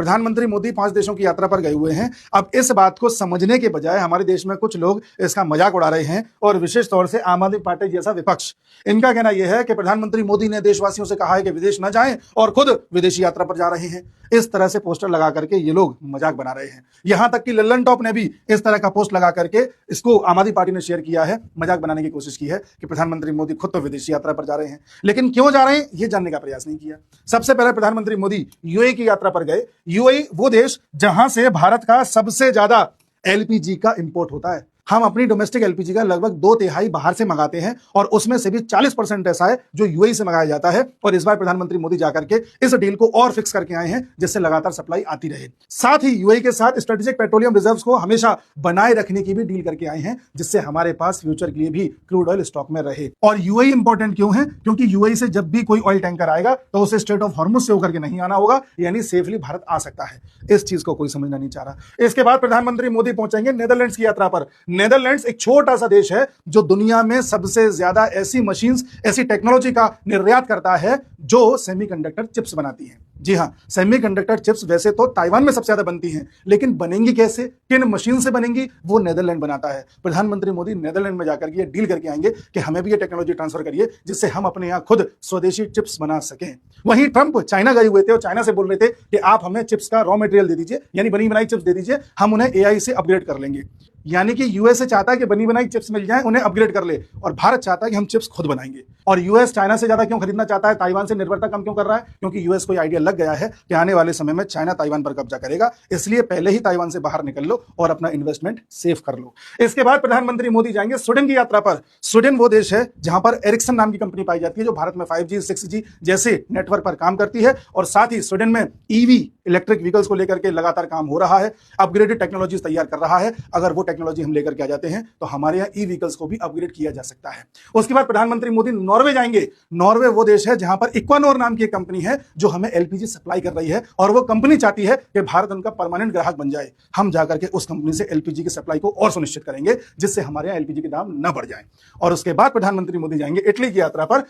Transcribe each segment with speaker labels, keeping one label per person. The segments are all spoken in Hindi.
Speaker 1: प्रधानमंत्री मोदी 5 देशों की यात्रा पर गए हुए हैं। अब इस बात को समझने के बजाय हमारे देश में कुछ लोग इसका मजाक उड़ा रहे हैं और विशेष तौर से आम आदमी पार्टी जैसा विपक्ष। इनका कहना यह है कि प्रधानमंत्री मोदी ने देशवासियों से कहा है कि विदेश न जाएं और खुद विदेशी यात्रा पर जा रहे हैं। इस तरह से पोस्टर लगा करके ये लोग मजाक बना रहे हैं। यहां तक कि लल्लन टॉप ने भी इस तरह का पोस्ट लगा करके इसको आम आदमी पार्टी ने शेयर किया है, मजाक बनाने की कोशिश की है कि प्रधानमंत्री मोदी खुद तो विदेशी यात्रा पर जा रहे हैं, लेकिन क्यों जा रहे हैं यह जानने का प्रयास नहीं किया। सबसे पहले प्रधानमंत्री मोदी यूएई की यात्रा पर गए। यूएई वो देश जहां से भारत का सबसे ज्यादा एलपीजी का इंपोर्ट होता है। हम अपनी डोमेस्टिक एलपीजी का लगभग 2/3 बाहर से मंगाते हैं और उसमें से भी 40% ऐसा है जो यूएई से मंगाया जाता है। और इस बार प्रधानमंत्री मोदी जाकर के इस डील को और फिक्स करके आए हैं जिससे लगातार सप्लाई आती रहे। साथ ही यूएई के साथ स्ट्रेटेजिक पेट्रोलियम रिजर्व्स को हमेशा बनाए रखने की भी डील करके आए हैं जिससे हमारे पास फ्यूचर के लिए भी क्रूड ऑयल स्टॉक में रहे। और यूएई इंपॉर्टेंट क्यों है? क्योंकि यूएई से जब भी कोई ऑयल टैंकर आएगा तो उसे स्ट्रेट ऑफ हॉर्मुज से होकर के नहीं आना होगा, यानी सेफली भारत आ सकता है। इस चीज को कोई समझना नहीं चाह रहा। इसके बाद प्रधानमंत्री मोदी पहुंचेंगे नेदरलैंड्स की यात्रा पर। नेदरलैंड्स एक छोटा सा देश है जो दुनिया में सबसे ज्यादा ऐसी मशीन्स, ऐसी टेक्नोलॉजी का निर्यात करता है जो सेमीकंडक्टर चिप्स बनाती हैं। जी हां, सेमीकंडक्टर चिप्स वैसे तो ताइवान में सबसे ज्यादा बनती हैं, लेकिन बनेंगी कैसे, किन मशीन से बनेंगी, वो नेदरलैंड बनाता है। प्रधानमंत्री मोदी नेदरलैंड में जाकर के डील करके आएंगे कि हमें भी ये टेक्नोलॉजी ट्रांसफर करिए जिससे हम अपने यहां खुद स्वदेशी चिप्स बना सकें। वहीं ट्रंप चाइना गए हुए थे और चाइना से बोल रहे थे कि आप हमें चिप्स का रॉ मटेरियल दे दीजिए, यानी बनी बनाई चिप्स दे दीजिए, हम उन्हें एआई से अपग्रेड कर लेंगे। यानी कि यूएसए चाहता है कि बनी बनाई चिप्स मिल जाए, उन्हें अपग्रेड कर ले, और भारत चाहता है कि हम चिप्स खुद बनाएंगे। और यूएस चाइना से ज्यादा क्यों खरीदना चाहता है, ताइवान से निर्भरता कम क्यों कर रहा है? क्योंकि यूएस को आइडिया लग गया है कि आने वाले समय में चाइना ताइवान पर कब्जा करेगा, इसलिए पहले ही ताइवान से बाहर निकल लो और अपना इन्वेस्टमेंट सेव कर लो। इसके बाद प्रधानमंत्री मोदी जाएंगे स्वीडन की यात्रा पर। स्वीडन वो देश है जहां पर एरिक्सन नाम की कंपनी पाई जाती है जो भारत में 5G 6G जैसे नेटवर्क पर काम करती है। और साथ ही स्वीडन में ईवी इलेक्ट्रिक व्हीकल्स को लेकर के लगातार काम हो रहा है, अपग्रेडेड टेक्नोलॉजीज तैयार कर रहा है। अगर वो टेक्नोलॉजी हम लेकर के आ जाते हैं तो हमारे यहाँ ई व्हीकल्स को भी अपग्रेड किया जा सकता है। उसके बाद प्रधानमंत्री मोदी नॉर्वे जाएंगे। नॉर्वे वो देश है जहां पर इक्वानोर नाम की एक कंपनी है जो हमें एलपीजी सप्लाई कर रही है और वो कंपनी चाहती है कि भारत उनका परमानेंट ग्राहक बन जाए। हम जाकर के उस कंपनी से एलपीजी की सप्लाई को और सुनिश्चित करेंगे जिससे हमारे यहाँ एलपीजी के दाम न बढ़ जाए। और उसके बाद प्रधानमंत्री मोदी जाएंगे इटली की यात्रा पर।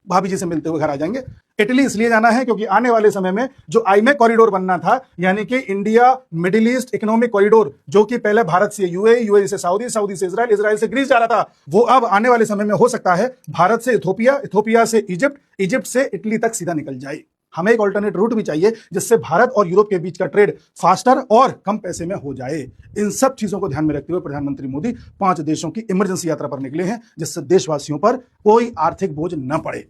Speaker 1: भाभी जी से मिलते हुए घर आ जाएंगे। इटली इसलिए जाना है क्योंकि आने वाले समय में जो आईमेक कॉरिडोर बनना था, यानी कि India middle east economic corridor, जो कि पहले भारत से यूएई, यूएई से सऊदी, सऊदी से इजराइल, इजराइल से ग्रीस जा रहा था, वो अब आने वाले समय में हो सकता है भारत से इथोपिया, इथोपिया से इजिप्ट, इजिप्ट से इटली तक सीधा निकल जाए। हमें एक ऑल्टरनेट रूट भी चाहिए जिससे भारत और यूरोप के बीच का ट्रेड फास्टर और कम पैसे में हो जाए। इन सब चीजों को ध्यान में रखते हुए प्रधानमंत्री मोदी 5 देशों की इमरजेंसी यात्रा पर निकले हैं जिससे देशवासियों पर कोई आर्थिक बोझ न पड़े।